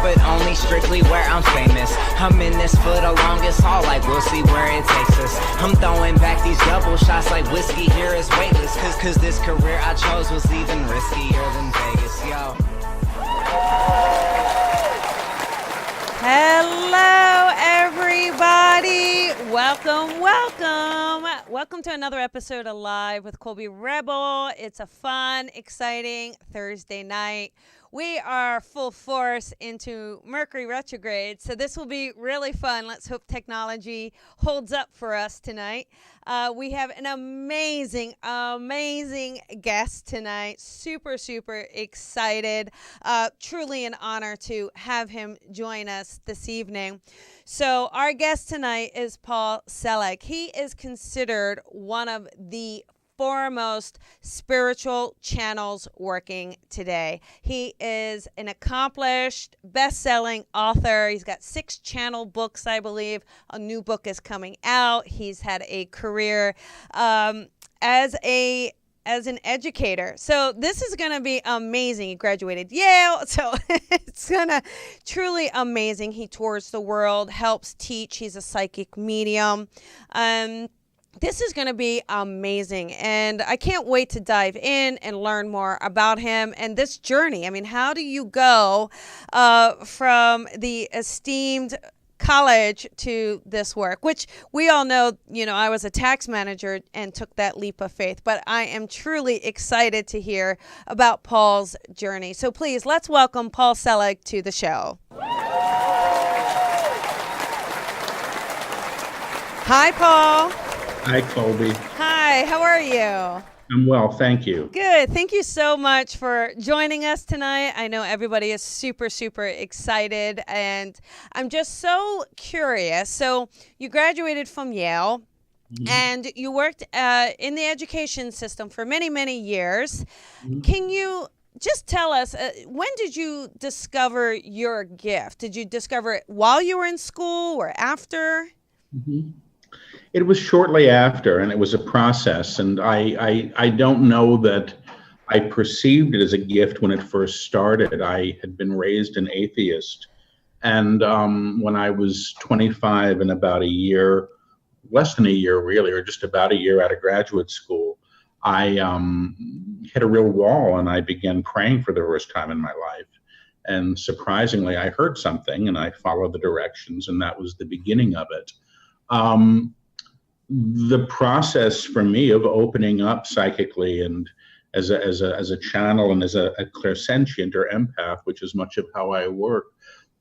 but only strictly where I'm famous. I'm in this for the longest haul, like we'll see where it takes us. I'm throwing back these double shots like whiskey here is weightless. Cause this career I chose was even riskier than Vegas, yo. Hello, everybody. Welcome to another episode of Live with Colby Rebel. It's a fun, exciting Thursday night. We are full force into Mercury retrograde, so this will be really fun. Let's hope technology holds up for us tonight. We have an amazing guest tonight. Super excited. Truly an honor to have him join us this evening. So our guest tonight is Paul Selig. He is considered one of the foremost spiritual channels working today. He is an accomplished, best-selling author. He's got 6 channel books, I believe. A new book is coming out. He's had a career as an educator. So this is going to be amazing. He graduated Yale, so it's going to truly amazing. He tours the world, helps teach. He's a psychic medium. This is going to be amazing, and I can't wait to dive in and learn more about him and this journey. I mean, how do you go from the esteemed college to this work, which we all know, I was a tax manager and took that leap of faith, but I am truly excited to hear about Paul's journey. So please, let's welcome Paul Selig to the show. Hi, Paul. Hi, Colby. Hi, how are you? I'm well, thank you. Good. Thank you so much for joining us tonight. I know everybody is super excited, and I'm just so curious. So you graduated from Yale, and you worked in the education system for many years. Can you just tell us, when did you discover your gift? Did you discover it while you were in school or after? It was shortly after, and it was a process, and I don't know that I perceived it as a gift when it first started. I had been raised an atheist, and when I was 25 and about a year, less than a year really, or just about a year out of graduate school, I hit a real wall, and I began praying for the first time in my life. And surprisingly, I heard something, and I followed the directions, and that was the beginning of it. The process for me of opening up psychically and as a channel and as a clairsentient or empath, which is much of how I work,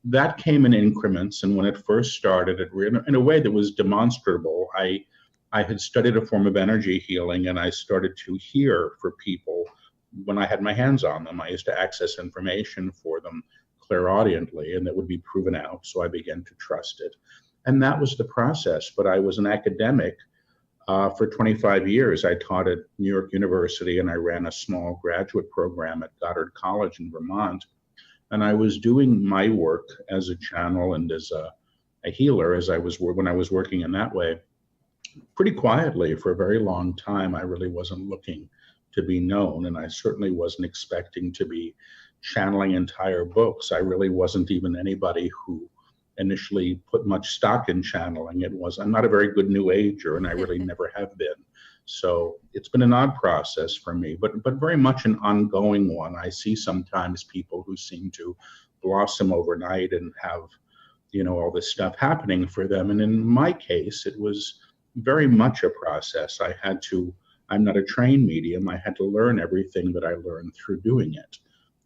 that came in increments. And when it first started, in a way that was demonstrable, I had studied a form of energy healing, and I started to hear for people when I had my hands on them. I used to access information for them clairaudiently, and that would be proven out. So I began to trust it. And that was the process. But I was an academic for 25 years. I taught at New York University, and I ran a small graduate program at Goddard College in Vermont. And I was doing my work as a channel and as a healer, when I was working in that way, pretty quietly for a very long time. I really wasn't looking to be known, and I certainly wasn't expecting to be channeling entire books. I really wasn't even anybody who initially put much stock in channeling. I'm not a very good New Ager, and I really never have been. So it's been an odd process for me, but very much an ongoing one. I see sometimes people who seem to blossom overnight and have, all this stuff happening for them. And in my case, it was very much a process. I'm not a trained medium. I had to learn everything that I learned through doing it.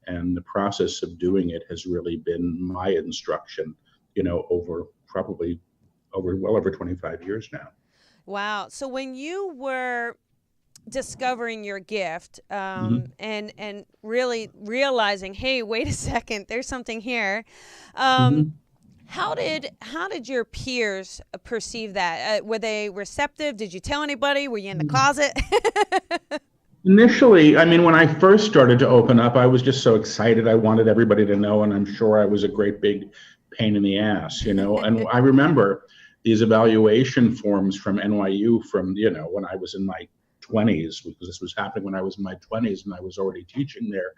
And the process of doing it has really been my instruction, over well over 25 years now. Wow. So when you were discovering your gift and really realizing, hey, wait a second, there's something here. How did your peers perceive that? Were they receptive? Did you tell anybody? Were you in the closet? Initially, when I first started to open up, I was just so excited. I wanted everybody to know, and I'm sure I was a great big pain in the ass, And I remember these evaluation forms from NYU from, when I was in my 20s, because this was happening when I was in my 20s and I was already teaching there,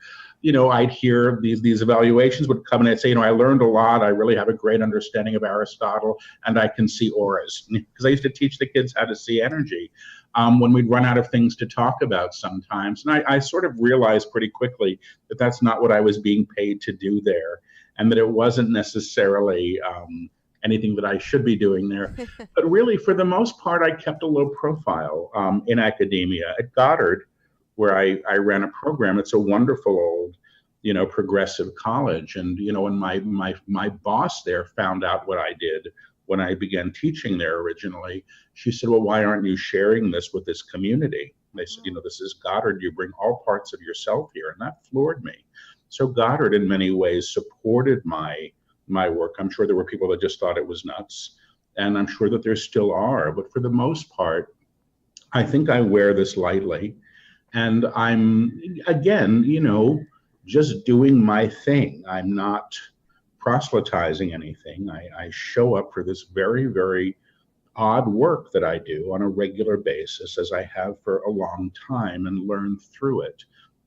I'd hear these evaluations would come and I'd say, I learned a lot. I really have a great understanding of Aristotle, and I can see auras, because I used to teach the kids how to see energy when we'd run out of things to talk about sometimes. And I sort of realized pretty quickly that that's not what I was being paid to do there, and that it wasn't necessarily anything that I should be doing there. But really, for the most part, I kept a low profile in academia. At Goddard, where I ran a program, it's a wonderful old, progressive college. And, when my boss there found out what I did when I began teaching there originally, she said, well, why aren't you sharing this with this community? And they said, this is Goddard. You bring all parts of yourself here. And that floored me. So Goddard, in many ways, supported my work. I'm sure there were people that just thought it was nuts, and I'm sure that there still are. But for the most part, I think I wear this lightly, and I'm, again, just doing my thing. I'm not proselytizing anything. I show up for this very, very odd work that I do on a regular basis, as I have for a long time, and learn through it.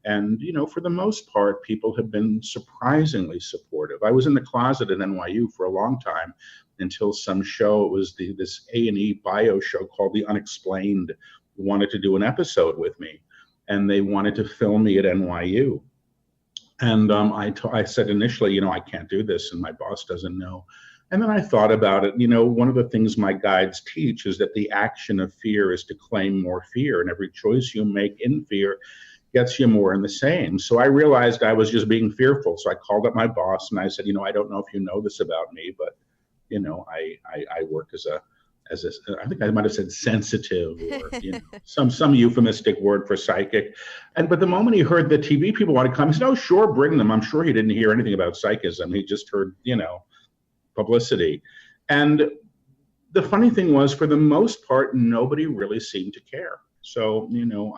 And, for the most part, people have been surprisingly supportive. I was in the closet at NYU for a long time until some show, it was this A&E bio show called The Unexplained, wanted to do an episode with me. And they wanted to film me at NYU. And I said initially, I can't do this, and my boss doesn't know. And then I thought about it. One of the things my guides teach is that the action of fear is to claim more fear. And every choice you make in fear gets you more in the same. So I realized I was just being fearful. So I called up my boss and I said, I don't know if you know this about me, but, I work as a, I think I might have said sensitive, or, some euphemistic word for psychic. But the moment he heard the TV people want to come, he said, oh, sure, bring them. I'm sure he didn't hear anything about psychism. He just heard, publicity. And the funny thing was, for the most part, nobody really seemed to care. So,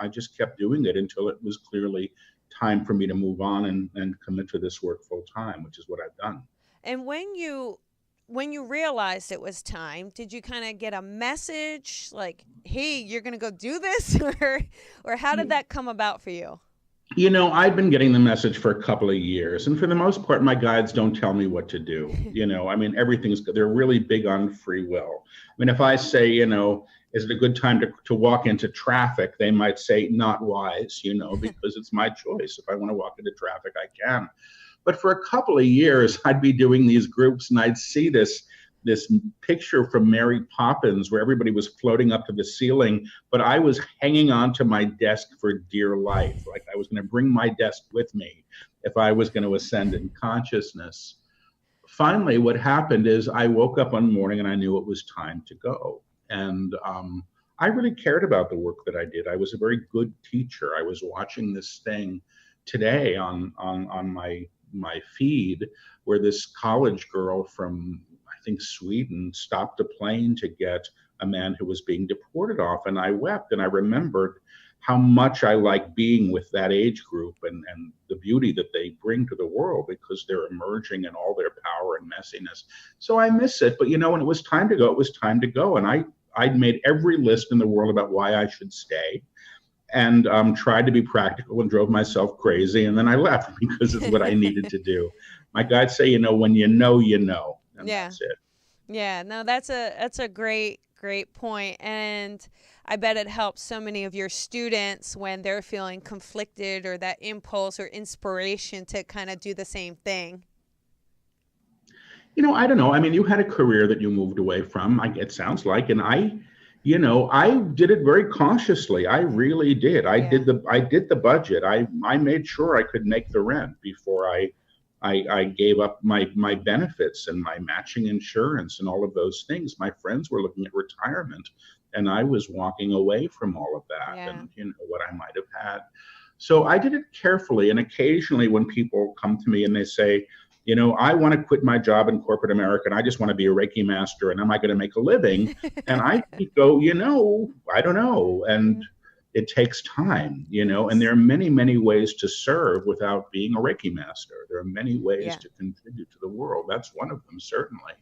I just kept doing it until it was clearly time for me to move on and commit to this work full time, which is what I've done. And when you realized it was time, did you kind of get a message like, hey, you're going to go do this? or how did that come about for you? I've been getting the message for a couple of years, and for the most part, my guides don't tell me what to do. They're really big on free will. If I say, is it a good time to walk into traffic? They might say not wise, because it's my choice. If I want to walk into traffic, I can. But for a couple of years, I'd be doing these groups and I'd see this picture from Mary Poppins where everybody was floating up to the ceiling, but I was hanging on to my desk for dear life. Like I was going to bring my desk with me if I was going to ascend in consciousness. Finally, what happened is I woke up one morning and I knew it was time to go. And I really cared about the work that I did. I was a very good teacher. I was watching this thing today on my feed where this college girl from, I think, Sweden stopped a plane to get a man who was being deported off. And I wept, and I remembered how much I like being with that age group and the beauty that they bring to the world, because they're emerging in all their power and messiness. So I miss it. But, when it was time to go, it was time to go. And I'd made every list in the world about why I should stay, and tried to be practical and drove myself crazy. And then I left because it's what I needed to do. My guides say, when you know, and that's it. Yeah, no, that's a great point. And I bet it helps so many of your students when they're feeling conflicted or that impulse or inspiration to kind of do the same thing. I don't know. You had a career that you moved away from, it sounds like, and I did it very cautiously. I really did. I did the budget. I made sure I could make the rent before I gave up my benefits and my matching insurance and all of those things. My friends were looking at retirement, and I was walking away from all of that and what I might have had. So I did it carefully. And occasionally when people come to me and they say, I want to quit my job in corporate America and I just want to be a Reiki master, and am I going to make a living? And I go, I don't know. And it takes time, and there are many, many ways to serve without being a Reiki master. There are many ways to contribute to the world. That's one of them, certainly.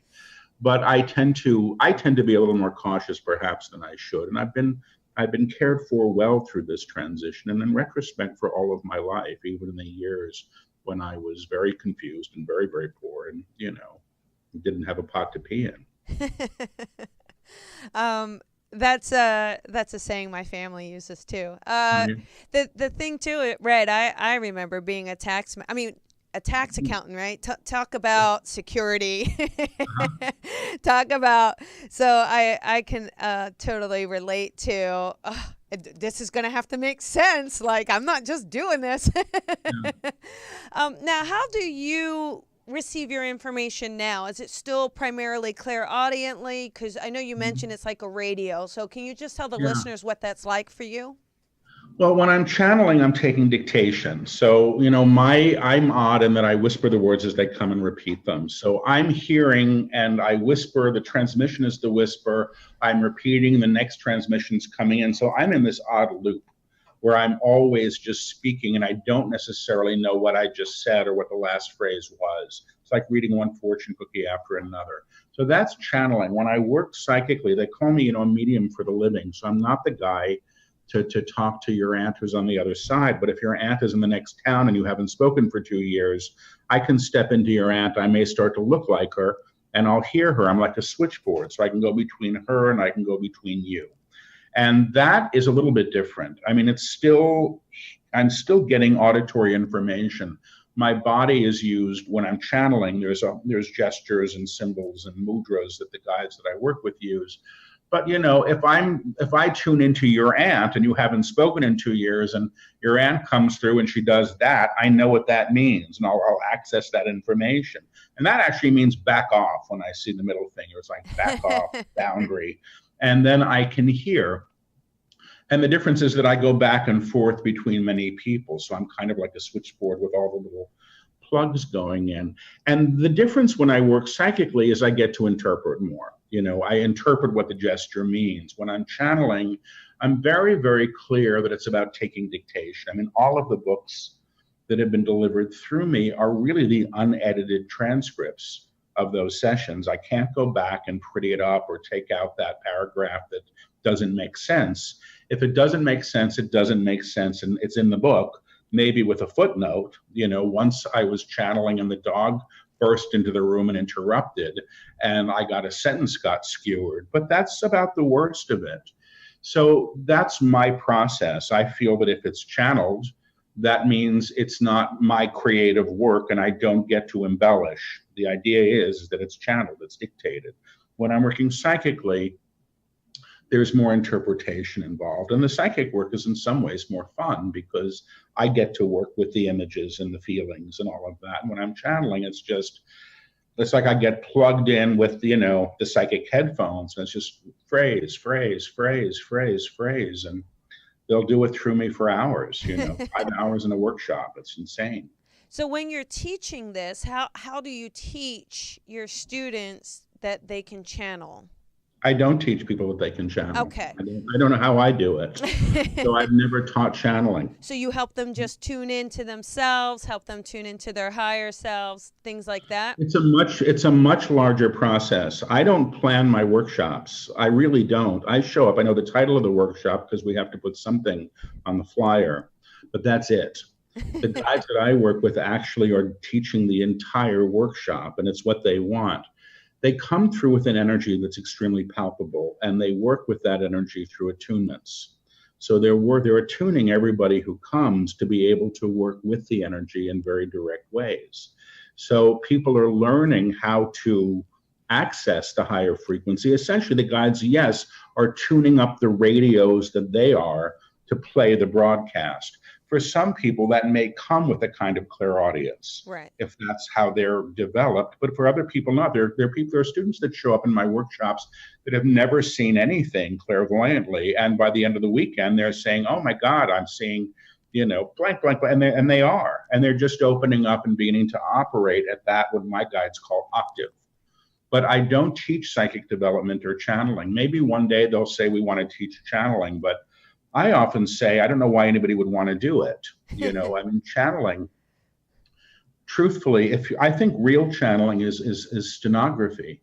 But I tend to be a little more cautious perhaps than I should. And I've been I've been cared for well through this transition. And in retrospect, for all of my life, even in the years when I was very confused and very, very poor and, didn't have a pot to pee in. That's a saying my family uses too. The thing too, Red, I remember being a tax accountant, right? Talk about security. Talk about, so I can totally relate to, this is going to have to make sense. Like, I'm not just doing this. Now, how do you receive your information now? Is it still primarily clairaudiently? Because I know you mentioned it's like a radio. So can you just tell the listeners what that's like for you? Well, when I'm channeling, I'm taking dictation. So, I'm odd in that I whisper the words as they come and repeat them. So I'm hearing and I whisper, the transmission is the whisper, I'm repeating, the next transmission's coming in. So I'm in this odd loop where I'm always just speaking and I don't necessarily know what I just said or what the last phrase was. It's like reading one fortune cookie after another. So that's channeling. When I work psychically, they call me, a medium for the living. So I'm not the guy to talk to your aunt who's on the other side. But if your aunt is in the next town and you haven't spoken for 2 years, I can step into your aunt. I may start to look like her and I'll hear her. I'm like a switchboard. So I can go between her and I can go between you. And that is a little bit different. I mean, I'm still getting auditory information. My body is used when I'm channeling. There's gestures and symbols and mudras that the guides that I work with use. But if I tune into your aunt and you haven't spoken in 2 years and your aunt comes through and she does that, I know what that means and I'll access that information. And that actually means back off when I see the middle finger. It's like back off, boundary. And then I can hear. And the difference is that I go back and forth between many people. So I'm kind of like a switchboard with all the little plugs going in. And the difference when I work psychically is I get to interpret more. I interpret what the gesture means. When I'm channeling, I'm very, very clear that it's about taking dictation. I mean, all of the books that have been delivered through me are really the unedited transcripts of those sessions. I can't go back and pretty it up or take out that paragraph that doesn't make sense. If it doesn't make sense, it doesn't make sense, and it's in the book, maybe with a footnote. Once I was channeling and the dog burst into the room and interrupted, and a sentence got skewered, but that's about the worst of it. So that's my process. I feel that if it's channeled, that means it's not my creative work and I don't get to embellish. The idea is that it's channeled, it's dictated. When I'm working psychically, there's more interpretation involved. And the psychic work is in some ways more fun because I get to work with the images and the feelings and all of that. And when I'm channeling, it's like I get plugged in with, the psychic headphones, and it's just phrase, phrase, phrase, phrase, phrase. And they'll do it through me for hours, 5 hours in a workshop. It's insane. So when you're teaching this, how do you teach your students that they can channel? I don't teach people what they can channel. Okay. I don't know how I do it. So I've never taught channeling. So you help them just tune into themselves, help them tune into their higher selves, things like that? It's a much larger process. I don't plan my workshops. I really don't. I show up. I know the title of the workshop because we have to put something on the flyer, but that's it. The guides that I work with actually are teaching the entire workshop, and it's what they want. They come through with an energy that's extremely palpable, and they work with that energy through attunements. So they're attuning everybody who comes to be able to work with the energy in very direct ways. So people are learning how to access the higher frequency. Essentially, the guides, yes, are tuning up the radios that they are to play the broadcast. For some people, that may come with a kind of clairaudience, right, if that's how they're developed. But for other people, not. There are students that show up in my workshops that have never seen anything clairvoyantly, and by the end of the weekend, they're saying, "Oh my God, I'm seeing, blank, blank, blank," and they are, and they're just opening up and beginning to operate at that what my guides call octave. But I don't teach psychic development or channeling. Maybe one day they'll say we want to teach channeling, but I often say, I don't know why anybody would want to do it. I mean, channeling, truthfully, I think real channeling is stenography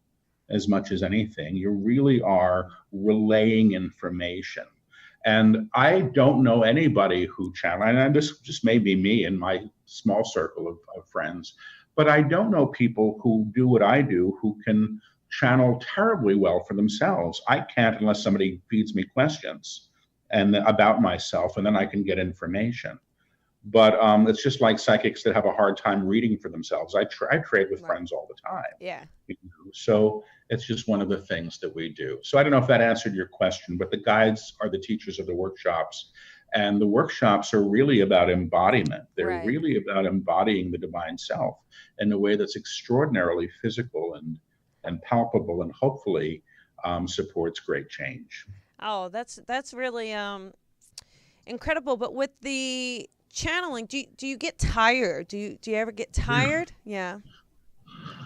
as much as anything. You really are relaying information. And I don't know anybody who channel, and this just may be me and my small circle of friends, but I don't know people who do what I do who can channel terribly well for themselves. I can't unless somebody feeds me questions and about myself, and then I can get information. But it's just like psychics that have a hard time reading for themselves. I trade with friends all the time. Yeah. So it's just one of the things that we do. So I don't know if that answered your question, but the guides are the teachers of the workshops. And the workshops are really about embodiment. They're really about embodying the divine self in a way that's extraordinarily physical and palpable, and hopefully supports great change. Oh, that's really incredible. But with the channeling, do you get tired? Do you ever get tired? Yeah.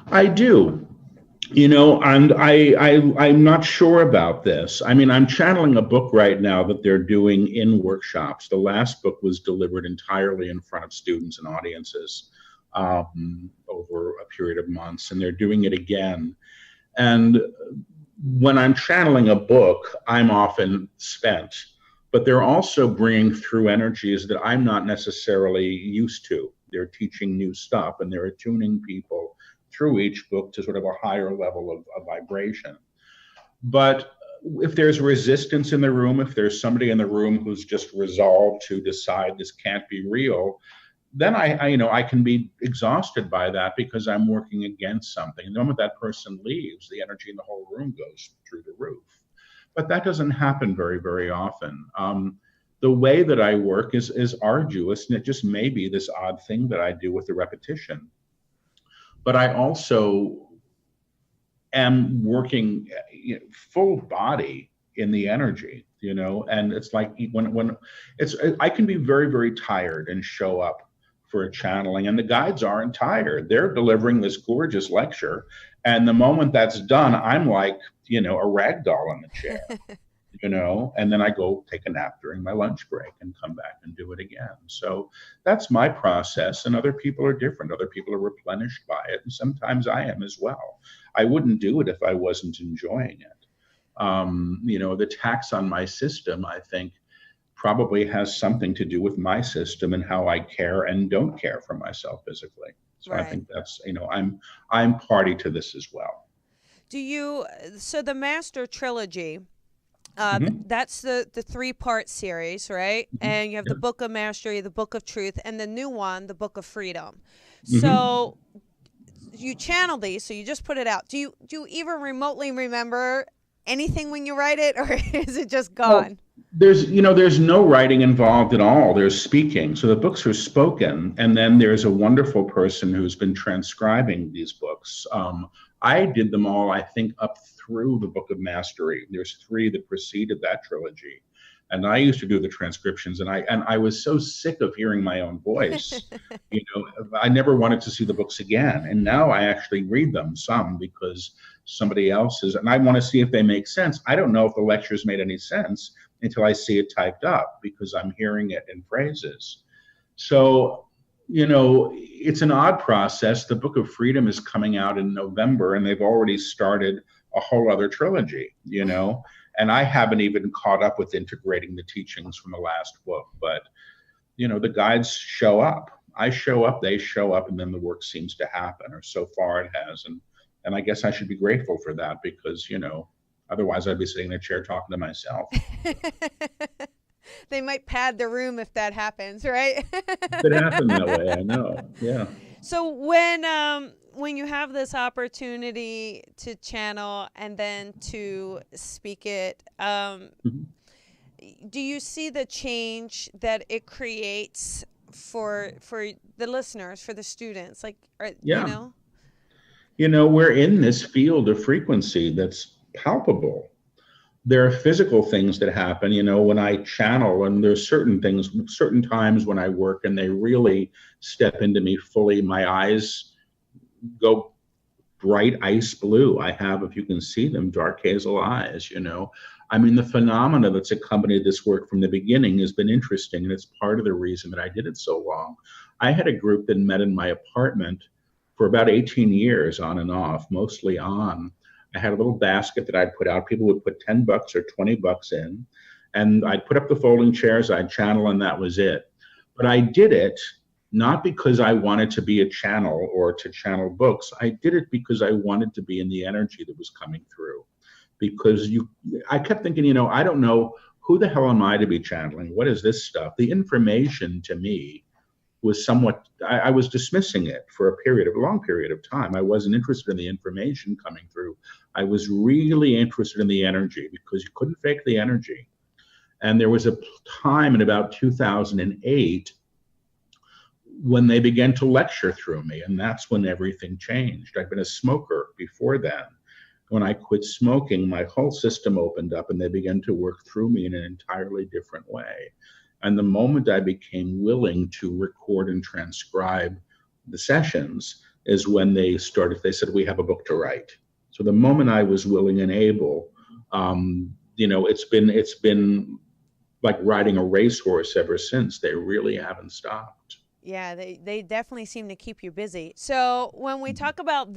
I do. And I'm not sure about this. I mean, I'm channeling a book right now that they're doing in workshops. The last book was delivered entirely in front of students and audiences over a period of months, and they're doing it again. And when I'm channeling a book, I'm often spent, but they're also bringing through energies that I'm not necessarily used to. They're teaching new stuff, and they're attuning people through each book to sort of a higher level of vibration. But if there's resistance in the room, if there's somebody in the room who's just resolved to decide this can't be real, then I can be exhausted by that because I'm working against something. And the moment that person leaves, the energy in the whole room goes through the roof. But that doesn't happen very, very often. The way that I work is arduous, and it just may be this odd thing that I do with the repetition. But I also am working full body in the energy, and it's like I can be very, very tired and show up for a channeling, and the guides aren't tired. They're delivering this gorgeous lecture, and the moment that's done, I'm like, a rag doll in the chair, and then I go take a nap during my lunch break and come back and do it again. So that's my process, and other people are different. Other people are replenished by it, and sometimes I am as well. I wouldn't do it if I wasn't enjoying it. The tax on my system, I think, probably has something to do with my system and how I care and don't care for myself physically. So I think that's, I'm party to this as well. So the Master Trilogy, that's the 3-part series, right? And you have the Book of Mastery, the Book of Truth, and the new one, the Book of Freedom. So you channel these, so you just put it out. Do you even remotely remember anything when you write it, or is it just gone? Well, there's no writing involved at all. There's speaking. So the books are spoken, and then there's a wonderful person who's been transcribing these books. I did them all, I think, up through the Book of Mastery. There's 3 that preceded that trilogy. And I used to do the transcriptions, and I was so sick of hearing my own voice. I never wanted to see the books again. And now I actually read them some because somebody else is, and I want to see if they make sense. I don't know if the lectures made any sense until I see it typed up because I'm hearing it in phrases. So, it's an odd process. The Book of Freedom is coming out in November, and they've already started a whole other trilogy, and I haven't even caught up with integrating the teachings from the last book. But, the guides show up. I show up, they show up, and then the work seems to happen, or so far it has. And I guess I should be grateful for that because, otherwise I'd be sitting in a chair talking to myself. They might pad the room if that happens, right? It could happen that way, I know. Yeah. So when you have this opportunity to channel and then to speak it, do you see the change that it creates for the listeners, for the students? We're in this field of frequency that's palpable. There are physical things that happen, when I channel, and there's certain things, certain times when I work and they really step into me fully. My eyes go bright ice blue. I have, if you can see them, dark hazel eyes, the phenomena that's accompanied this work from the beginning has been interesting, and it's part of the reason that I did it so long. I had a group that met in my apartment for about 18 years, on and off, mostly on. I had a little basket that I'd put out. People would put $10 or $20 in, And I'd put up the folding chairs, I'd channel, and that was it. But I did it not because I wanted to be a channel or to channel books. I did it because I wanted to be in the energy that was coming through. Because I kept thinking, I don't know, who the hell am I to be channeling? What is this stuff? The information to me was somewhat, I was dismissing it for a long period of time. I wasn't interested in the information coming through. I was really interested in the energy, because you couldn't fake the energy. And there was a time in about 2008 when they began to lecture through me, and that's when everything changed. I'd been a smoker before then. When I quit smoking, my whole system opened up, and they began to work through me in an entirely different way. And the moment I became willing to record and transcribe the sessions is when they said, we have a book to write. So the moment I was willing and able, it's been like riding a racehorse ever since. They really haven't stopped. Yeah, they definitely seem to keep you busy. So when we talk about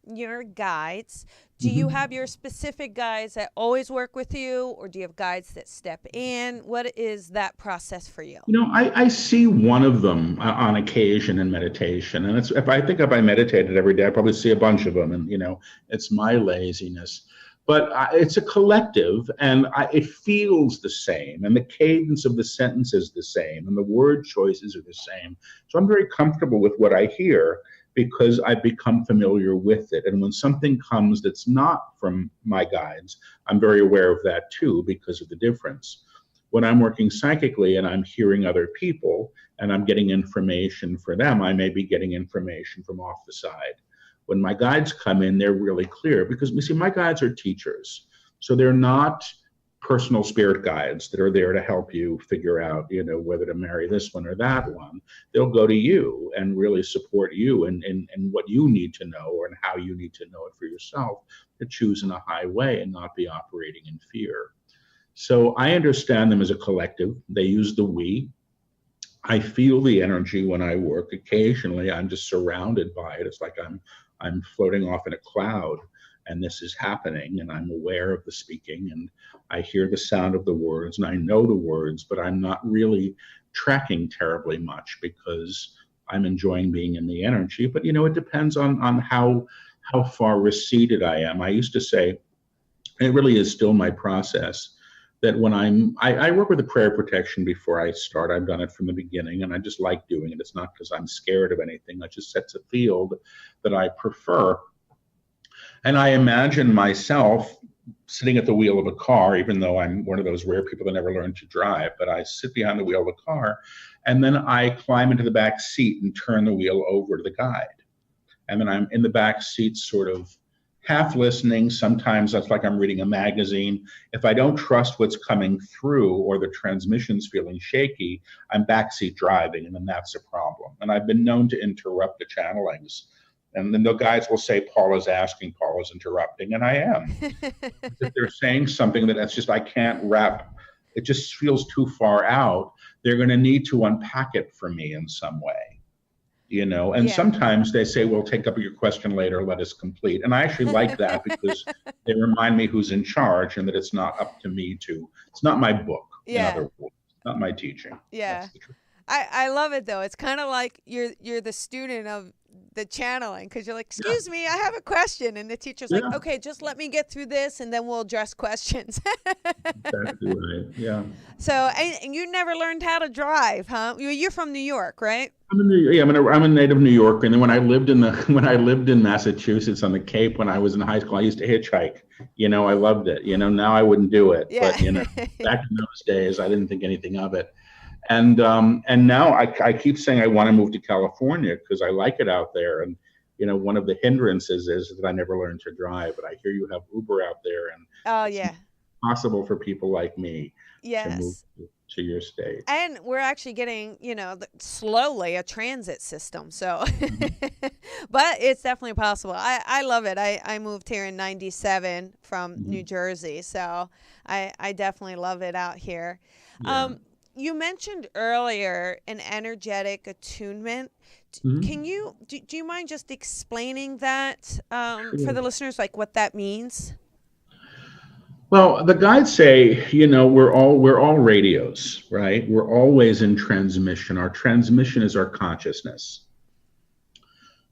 your guides, do you have your specific guides that always work with you, or do you have guides that step in? What is that process for you? I see one of them on occasion in meditation. And if I meditated every day, I probably see a bunch of them. And, it's my laziness. But it's a collective, and it feels the same, and the cadence of the sentence is the same, and the word choices are the same. So I'm very comfortable with what I hear because I've become familiar with it. And when something comes that's not from my guides, I'm very aware of that too because of the difference. When I'm working psychically and I'm hearing other people and I'm getting information for them, I may be getting information from off the side. When my guides come in, they're really clear because, you see, my guides are teachers. So they're not personal spirit guides that are there to help you figure out, whether to marry this one or that one. They'll go to you and really support you in what you need to know and how you need to know it for yourself to choose in a high way and not be operating in fear. So I understand them as a collective. They use the we. I feel the energy when I work. Occasionally, I'm just surrounded by it. It's like I'm floating off in a cloud, and this is happening, and I'm aware of the speaking, and I hear the sound of the words, and I know the words, but I'm not really tracking terribly much because I'm enjoying being in the energy. But, it depends on how far receded I am. I used to say, and it really is still my process, that when I work with a prayer protection before I start. I've done it from the beginning, and I just like doing it. It's not because I'm scared of anything. It just sets a field that I prefer. And I imagine myself sitting at the wheel of a car, even though I'm one of those rare people that never learned to drive, but I sit behind the wheel of a car, and then I climb into the back seat and turn the wheel over to the guide. And then I'm in the back seat sort of half listening. Sometimes that's like I'm reading a magazine. If I don't trust what's coming through or the transmission's feeling shaky, I'm backseat driving, and then that's a problem. And I've been known to interrupt the channelings. And then the guys will say, Paul is asking, Paul is interrupting, and I am. If they're saying something that's just, I can't wrap, it just feels too far out, they're going to need to unpack it for me in some way. And sometimes they say, we'll take up your question later, let us complete. And I actually like that because they remind me who's in charge and that it's not up to me it's not my book, in other words, it's not my teaching. Yeah. I love it though. It's kind of like you're the student of the channeling, because you're like, excuse me, I have a question. And the teacher's like, okay, just let me get through this and then we'll address questions. Exactly right. Yeah. So, and you never learned how to drive, huh? You're from New York, right? I'm a native New Yorker. And then when I lived in Massachusetts on the Cape, when I was in high school, I used to hitchhike. I loved it. Now I wouldn't do it. Yeah. But, back in those days, I didn't think anything of it. And now I keep saying I want to move to California because I like it out there. And, one of the hindrances is that I never learned to drive. But I hear you have Uber out there, and it's possible for people like me to move to your state. And we're actually getting, slowly a transit system. So, but it's definitely possible. I love it. I moved here in 97 from New Jersey. So I definitely love it out here. Yeah. You mentioned earlier an energetic attunement. Can you, do you mind just explaining that for the listeners, like what that means? Well, the guides say, we're all radios, right? We're always in transmission. Our transmission is our consciousness.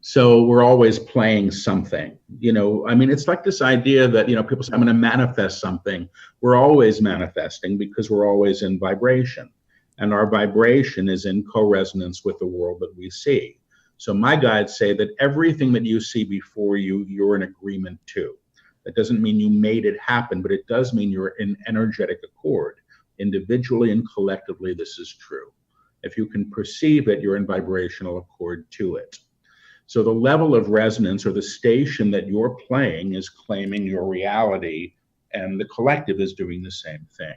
So we're always playing something. I mean, it's like this idea that, people say, I'm going to manifest something. We're always manifesting because we're always in vibration. And our vibration is in co-resonance with the world that we see. So my guides say that everything that you see before you, you're in agreement to. That doesn't mean you made it happen, but it does mean you're in energetic accord. Individually and collectively, this is true. If you can perceive it, you're in vibrational accord to it. So the level of resonance, or the station that you're playing, is claiming your reality, and the collective is doing the same thing.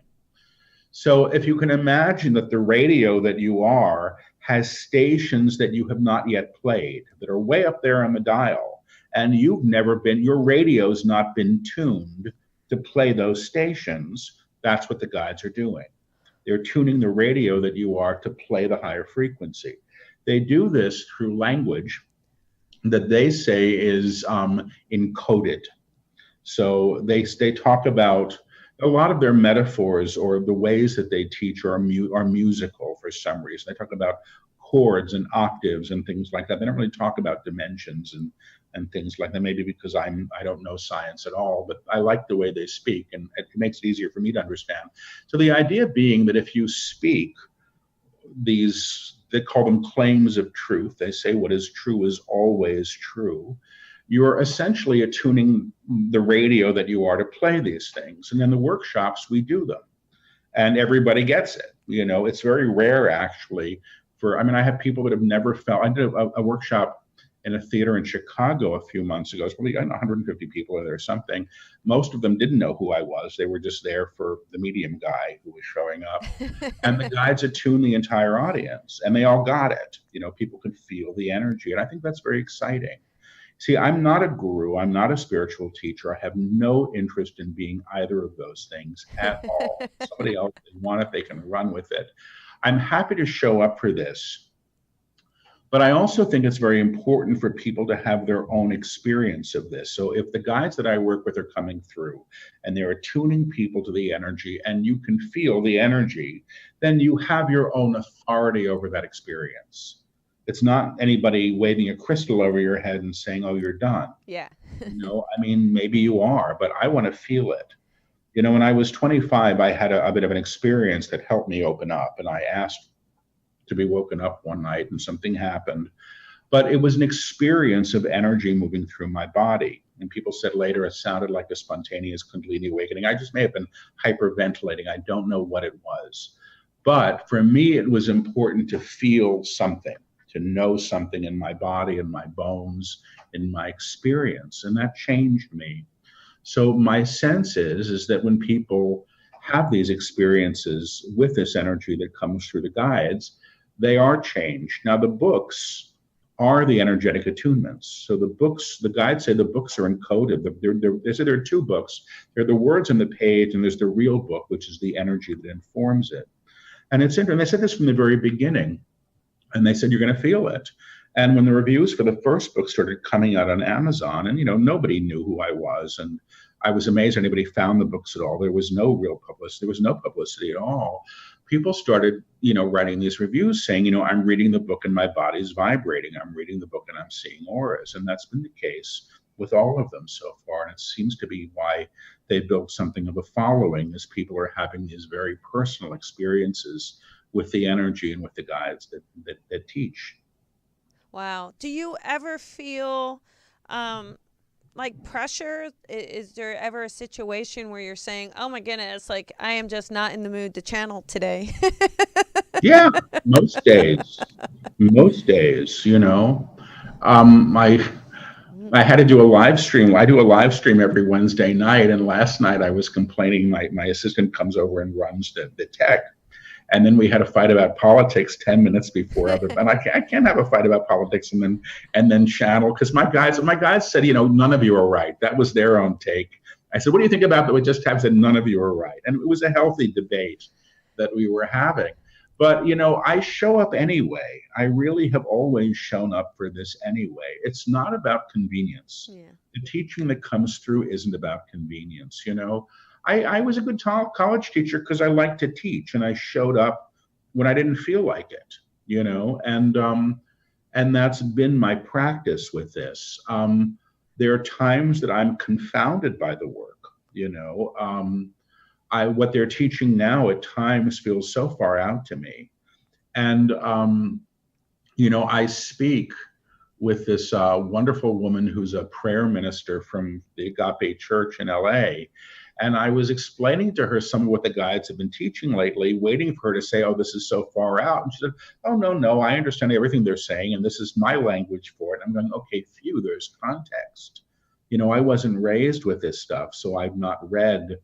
So if you can imagine that the radio that you are has stations that you have not yet played, that are way up there on the dial, and your radio's not been tuned to play those stations, that's what the guides are doing. They're tuning the radio that you are to play the higher frequency. They do this through language that they say is encoded. So they talk about a lot of their metaphors, or the ways that they teach, are musical for some reason. They talk about chords and octaves and things like that. They don't really talk about dimensions and things like that, maybe because I don't know science at all, but I like the way they speak, and it makes it easier for me to understand. So the idea being that if you speak these, they call them claims of truth. They say what is true is always true. You're essentially attuning the radio that you are to play these things. And in the workshops, we do them. And everybody gets it. It's very rare, actually. I have people that have never felt. I did a workshop in a theater in Chicago a few months ago. It's probably 150 people there or something. Most of them didn't know who I was. They were just there for the medium guy who was showing up. And the guides attuned the entire audience, and they all got it. People could feel the energy. And I think that's very exciting. See, I'm not a guru. I'm not a spiritual teacher. I have no interest in being either of those things at all. Somebody else can want it, they can run with it. I'm happy to show up for this. But I also think it's very important for people to have their own experience of this. So if the guides that I work with are coming through and they're attuning people to the energy, and you can feel the energy, then you have your own authority over that experience. It's not anybody waving a crystal over your head and saying, oh, you're done. Yeah. Maybe you are, but I want to feel it. When I was 25, I had a bit of an experience that helped me open up, and I asked to be woken up one night, and something happened. But it was an experience of energy moving through my body. And people said later it sounded like a spontaneous Kundalini awakening. I just may have been hyperventilating. I don't know what it was. But for me, it was important to feel something, to know something in my body, in my bones, in my experience. And that changed me. So my sense is that when people have these experiences with this energy that comes through the guides, they are changed. Now, the books are the energetic attunements. So the guides say the books are encoded. They say there are two books. There are the words on the page, and there's the real book, which is the energy that informs it. And it's interesting. They said this from the very beginning. And they said, you're going to feel it. And when the reviews for the first book started coming out on Amazon, and, nobody knew who I was. And I was amazed anybody found the books at all. There was no real publicity. There was no publicity at all. People started, writing these reviews saying, I'm reading the book and my body's vibrating. I'm reading the book and I'm seeing auras. And that's been the case with all of them so far. And it seems to be why they built something of a following, as people are having these very personal experiences with the energy and with the guides that teach. Wow. Do you ever feel like pressure? Is there ever a situation where you're saying, oh my goodness, like I am just not in the mood to channel today? Yeah, most days, I had to do a live stream. I do a live stream every Wednesday night. And last night I was complaining. My assistant comes over and runs the tech. And then we had a fight about politics 10 minutes before and I can't have a fight about politics and then channel, because my guys said, none of you are right. That was their own take. I said, what do you think about that? We just have said none of you are right. And it was a healthy debate that we were having. But, I show up anyway. I really have always shown up for this anyway. It's not about convenience. Yeah. The teaching that comes through isn't about convenience. I was a good college teacher because I liked to teach, and I showed up when I didn't feel like it, and that's been my practice with this. There are times that I'm confounded by the work, what they're teaching now at times feels so far out to me. And, I speak with this wonderful woman who's a prayer minister from the Agape Church in LA. And I was explaining to her some of what the guides have been teaching lately, waiting for her to say, oh, this is so far out. And she said, oh, no, I understand everything they're saying, and this is my language for it. I'm going, okay, phew, there's context. I wasn't raised with this stuff, so I've not read,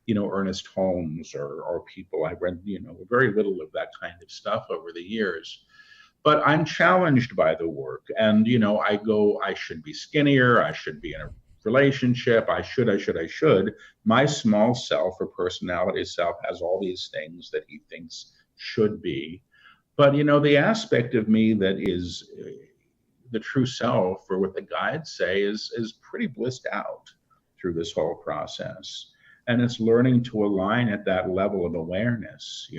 Ernest Holmes or people. I've read, very little of that kind of stuff over the years. But I'm challenged by the work, and, I go, I should be skinnier, I should be in a relationship, I should. My small self or personality self has all these things that he thinks should be. But, the aspect of me that is the true self, or what the guides say, is pretty blissed out through this whole process. And it's learning to align at that level of awareness,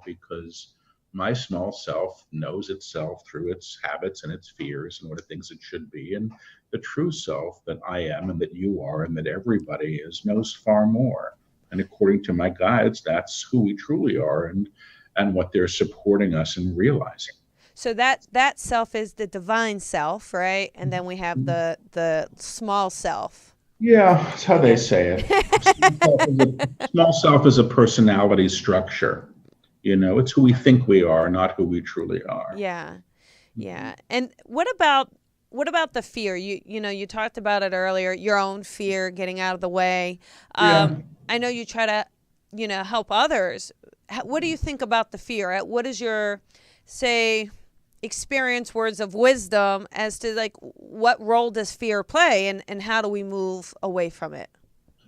because my small self knows itself through its habits and its fears and what it thinks it should be. And the true self that I am and that you are and that everybody is knows far more. And according to my guides, that's who we truly are and what they're supporting us in realizing. So that self is the divine self, right? And then we have the small self. Yeah, that's how they say it. Small self is a personality structure. It's who we think we are, not who we truly are. Yeah. And what about the fear? You talked about it earlier, your own fear, getting out of the way. I know you try to, help others. What do you think about the fear? What is your, say, experience, words of wisdom as to what role does fear play and how do we move away from it?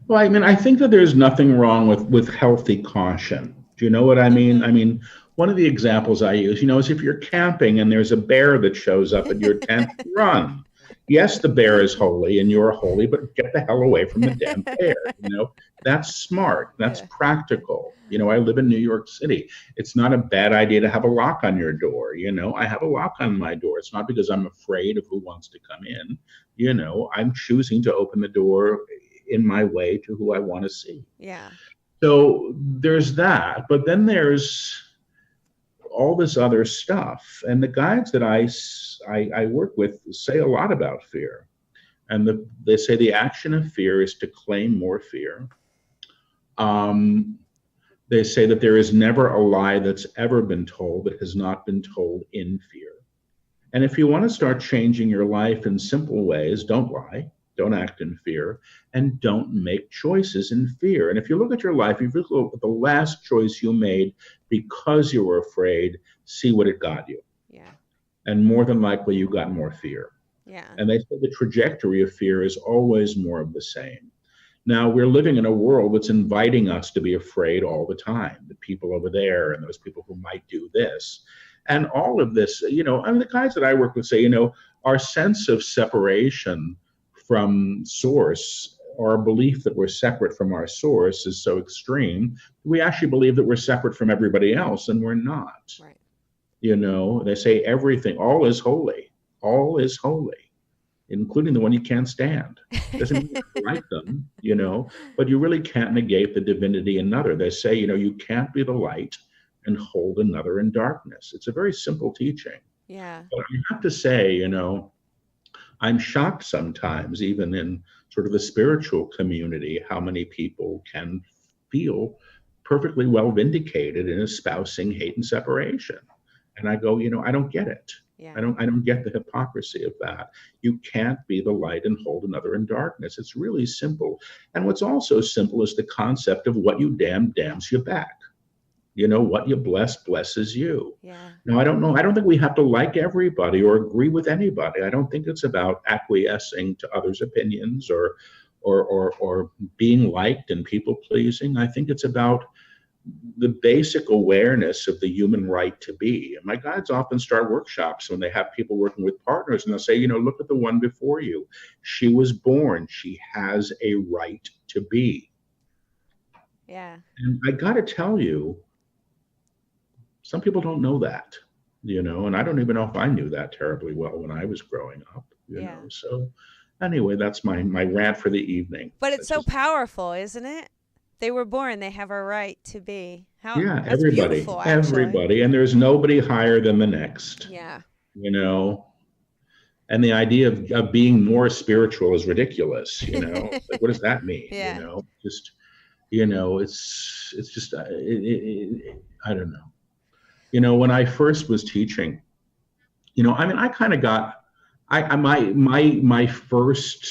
Well, I think that there's nothing wrong with healthy caution. Do you know what I mean? Mm-hmm. One of the examples I use, is if you're camping and there's a bear that shows up at your tent, run. Yes, the bear is holy and you're holy, but get the hell away from the damn bear. That's smart. That's practical. I live in New York City. It's not a bad idea to have a lock on your door. I have a lock on my door. It's not because I'm afraid of who wants to come in. I'm choosing to open the door in my way to who I want to see. Yeah. So there's that, but then there's all this other stuff. And the guides that I work with say a lot about fear. And they say the action of fear is to claim more fear. They say that there is never a lie that's ever been told that has not been told in fear. And if you want to start changing your life in simple ways, don't lie. Don't act in fear, and don't make choices in fear. And if you look at your life, if you look at the last choice you made because you were afraid, see what it got you. Yeah. And more than likely, you got more fear. Yeah. And they say the trajectory of fear is always more of the same. Now, we're living in a world that's inviting us to be afraid all the time. The people over there and those people who might do this. And all of this, the guys that I work with say, our sense of separation from source, or a belief that we're separate from our source is so extreme, we actually believe that we're separate from everybody else, and we're not. Right. They say everything, all is holy, including the one you can't stand. Doesn't mean you like them, but you really can't negate the divinity in another. They say, you can't be the light and hold another in darkness. It's a very simple teaching. Yeah. But I have to say, I'm shocked sometimes, even in sort of the spiritual community, how many people can feel perfectly well vindicated in espousing hate and separation. And I go, I don't get it. Yeah. I don't get the hypocrisy of that. You can't be the light and hold another in darkness. It's really simple. And what's also simple is the concept of what you damn damns you back. What you bless blesses you. Yeah. Now, I don't know. I don't think we have to like everybody or agree with anybody. I don't think it's about acquiescing to others' opinions or being liked and people pleasing. I think it's about the basic awareness of the human right to be. And my guides often start workshops when they have people working with partners, and they'll say, look at the one before you. She was born. She has a right to be. Yeah. And I got to tell you, some people don't know that, and I don't even know if I knew that terribly well when I was growing up, Yeah. So anyway, that's my rant for the evening. But it's That's so just, powerful, isn't it? They were born, they have a right to be. yeah, That's beautiful, actually. everybody, and there's nobody higher than the next, Yeah. you know. And the idea of being more spiritual is ridiculous, It's like, what does that mean? Yeah. Just, it's just, I don't know. When I first was teaching, I mean, I kind of got, my first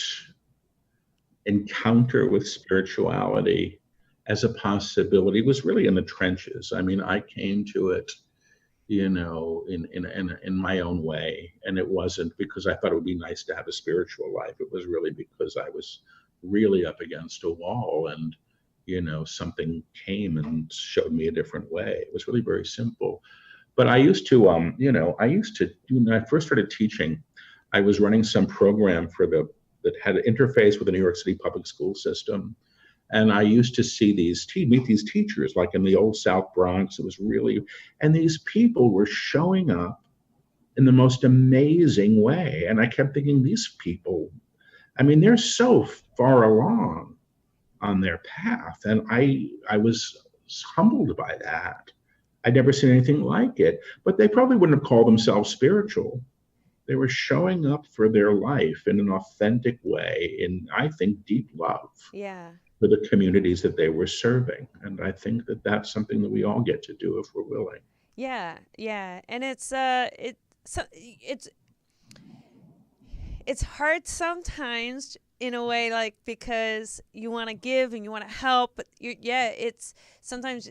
encounter with spirituality as a possibility was really in the trenches. I mean, I came to it, in my own way, and it wasn't because I thought it would be nice to have a spiritual life. It was really because I was really up against a wall, and something came and showed me a different way. It was really very simple. But I used to, when I first started teaching, I was running some program that had an interface with the New York City public school system. And I used to see meet these teachers, like in the old South Bronx. It was really, and these people were showing up in the most amazing way. And I kept thinking, these people, I mean, they're so far along on their path. And I was humbled by that. I'd never seen anything like it, but they probably wouldn't have called themselves spiritual. They were showing up for their life in an authentic way, in, I think, deep love. Yeah. For the communities that they were serving. And I think that that's something that we all get to do if we're willing. Yeah, yeah. And it's hard sometimes in a way, like, because you want to give and you want to help, but it's sometimes,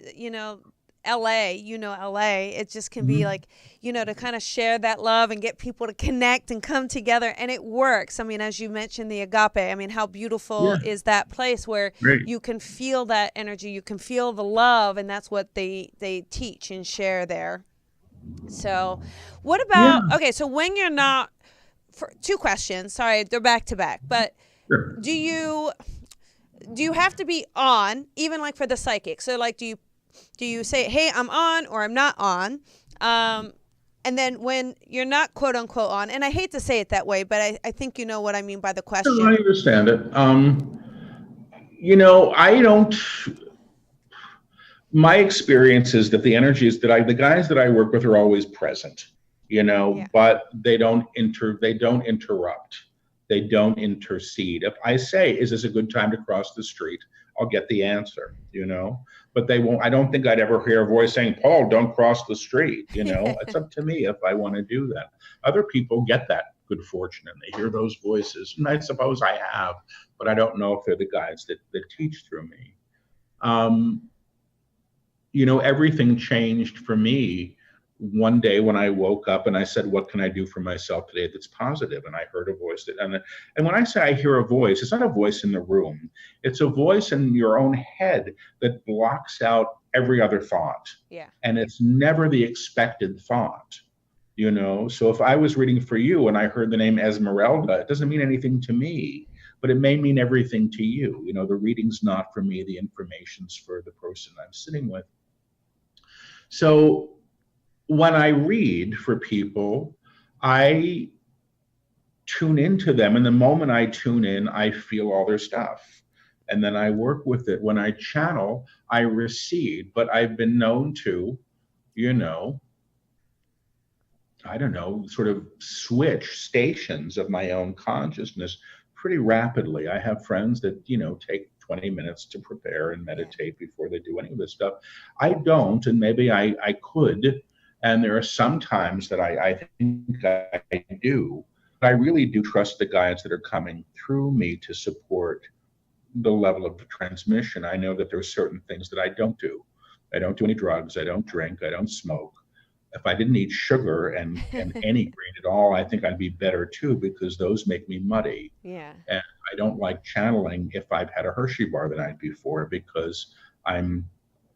LA, it just can be like, to kind of share that love and get people to connect and come together, and it works. I mean, as you mentioned, the agape, I mean, how beautiful is that place where you can feel that energy, you can feel the love, and that's what they teach and share there. So what about, okay, so when you're not, for two questions, sorry, they're back to back, but do you have to be on, even like for the psychic? So like, do you say, hey, I'm on, or I'm not on? And then when you're not quote unquote on, and I hate to say it that way, but I think you know what I mean by the question. No, I understand it. I don't, my experience is that the energies the guys that I work with are always present, but they don't interrupt. They don't intercede. If I say, is this a good time to cross the street? I'll get the answer, but they won't. I don't think I'd ever hear a voice saying, Paul, don't cross the street. It's up to me if I want to do that. Other people get that good fortune and they hear those voices. And I suppose I have, but I don't know if they're the guys that teach through me. Everything changed for me one day when I woke up and I said, what can I do for myself today that's positive? And I heard a voice and when I say I hear a voice, it's not a voice in the room. It's a voice in your own head that blocks out every other thought. Yeah. And it's never the expected thought, So if I was reading for you and I heard the name Esmeralda, it doesn't mean anything to me, but it may mean everything to you. The reading's not for me, the information's for the person I'm sitting with. So when I read for people, I tune into them. And the moment I tune in, I feel all their stuff. And then I work with it. When I channel, I recede. But I've been known to, sort of switch stations of my own consciousness pretty rapidly. I have friends that, take 20 minutes to prepare and meditate before they do any of this stuff. I don't, and maybe I could. And there are some times that I think I do. I really do trust the guides that are coming through me to support the level of the transmission. I know that there are certain things that I don't do. I don't do any drugs. I don't drink. I don't smoke. If I didn't eat sugar and any grain at all, I think I'd be better too, because those make me muddy. Yeah. And I don't like channeling if I've had a Hershey bar the night before, because I'm,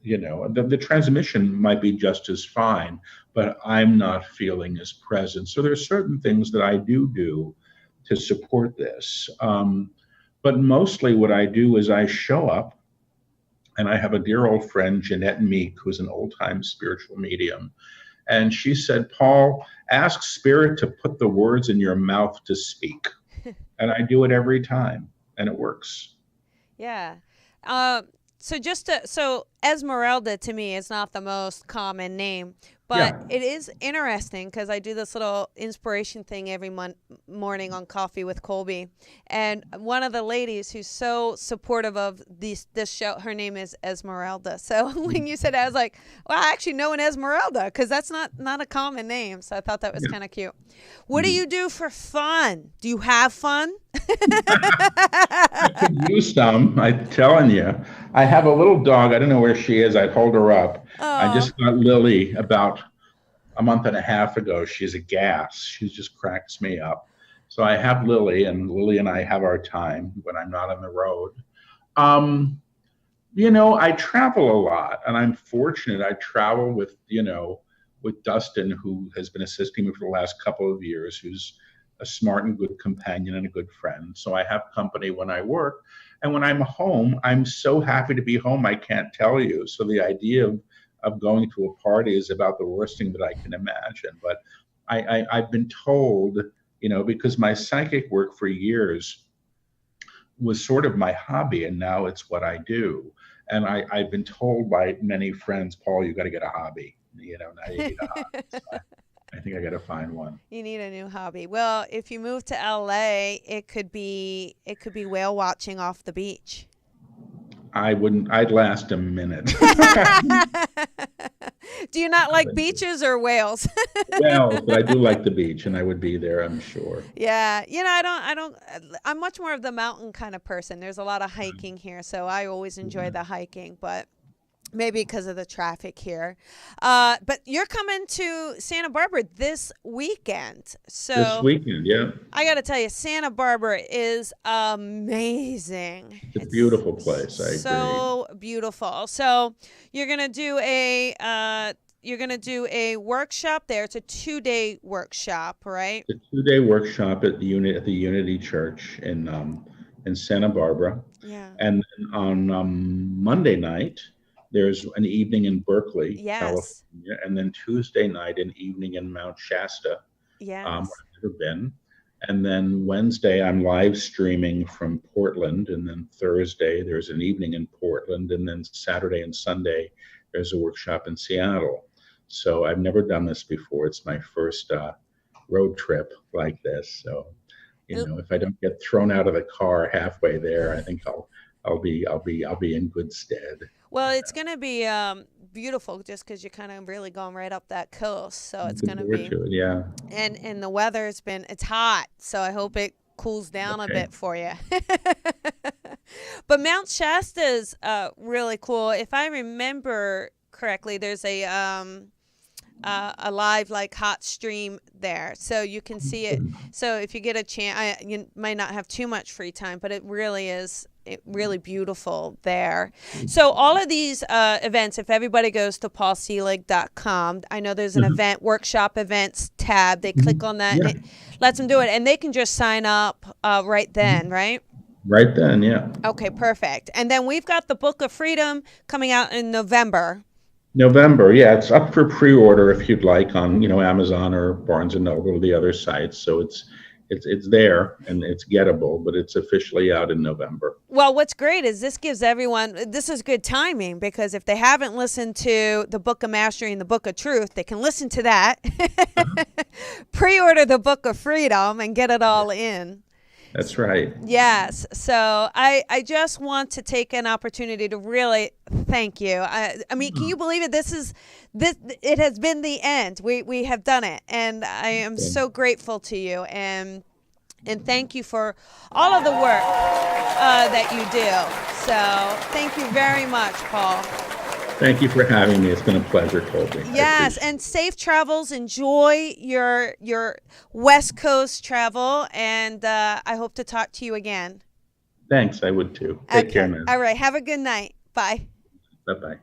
the transmission might be just as fine, but I'm not feeling as present. So there's certain things that I do to support this. But mostly what I do is I show up And I have a dear old friend, Jeanette Meek, who's an old-time spiritual medium. And she said, Paul, ask Spirit to put the words in your mouth to speak. And I do it every time, and it works. Yeah. So Esmeralda to me is not the most common name, but it is interesting because I do this little inspiration thing every morning on Coffee with Colby, and one of the ladies who's so supportive of this show, her name is Esmeralda. So when you said that, I was like, well, I actually know an Esmeralda because that's not a common name. So I thought that was kind of cute. What do you do for fun? Do you have fun? I could use some, I'm telling you. I have a little dog. I don't know where she is. I'd hold her up. I just got Lily about a month and a half ago. She's a gas. She just cracks me up. So I have Lily, and Lily and I have our time when I'm not on the road. I travel a lot, and I'm fortunate. I travel with Dustin, who has been assisting me for the last couple of years, who's a smart and good companion and a good friend. So I have company when I work. And when I'm home, I'm so happy to be home, I can't tell you. So the idea of going to a party is about the worst thing that I can imagine. But I've been told, because my psychic work for years was sort of my hobby, and now it's what I do. And I've been told by many friends, Paul, you got to get a hobby. Now you need a hobby. So I think I got to find one. You need a new hobby. Well, if you move to LA, it could be whale watching off the beach. I'd last a minute. Do you not like beaches or whales? Well, but I do like the beach, and I would be there, I'm sure. Yeah. I'm much more of the mountain kind of person. There's a lot of hiking here, so I always enjoy the hiking, but maybe because of the traffic here. But you're coming to Santa Barbara this weekend. So this weekend, yeah. I got to tell you, Santa Barbara is amazing. It's a beautiful place. I agree. So beautiful. So you're going to do a workshop there. It's a 2-day workshop, right? It's a 2-day workshop at the Unity Church in Santa Barbara. Yeah. And then on Monday night, there's an evening in Berkeley, California, and then Tuesday night, an evening in Mount Shasta, where I've never been. And then Wednesday, I'm live streaming from Portland. And then Thursday, there's an evening in Portland. And then Saturday and Sunday, there's a workshop in Seattle. So I've never done this before. It's my first road trip like this. So, if I don't get thrown out of the car halfway there, I think I'll be in good stead. Well, it's going to be beautiful just because you're kind of really going right up that coast. So it's going to be. Yeah. And the weather's it's hot. So I hope it cools down a bit for you. But Mount Shasta is really cool. If I remember correctly, there's a live hot stream there, so you can see it. So if you get a chance, you might not have too much free time, but it really is really beautiful there. So all of these events, if everybody goes to paulselig.com, I know there's an event, workshop events tab. They click on that, and it lets them do it, and they can just sign up right then, right? Right then, yeah. Okay, perfect. And then we've got the Book of Freedom coming out in November. Yeah, it's up for pre-order if you'd like on Amazon or Barnes and Noble or the other sites. So it's there and it's gettable, but it's officially out in November. Well, what's great is this gives everyone, this is good timing, because if they haven't listened to the Book of Mastery and the Book of Truth, they can listen to that, pre-order the Book of Freedom, and get it all in. That's right. Yes. So I just want to take an opportunity to really thank you. I mean, can you believe it? It has been the end. We have done it. And I am so grateful to you. And thank you for all of the work that you do. So thank you very much, Paul. Thank you for having me. It's been a pleasure, Colby. Yes, and safe travels. Enjoy your West Coast travel, and I hope to talk to you again. Thanks. I would too. Take care, man. All right. Have a good night. Bye. Bye-bye.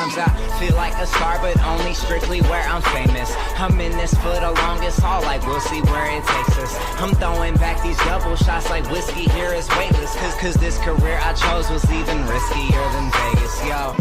Sometimes I feel like a star, but only strictly where I'm famous. I'm in this for the longest haul, like we'll see where it takes us. I'm throwing back these double shots like whiskey here is weightless. Cause this career I chose was even riskier than Vegas, yo.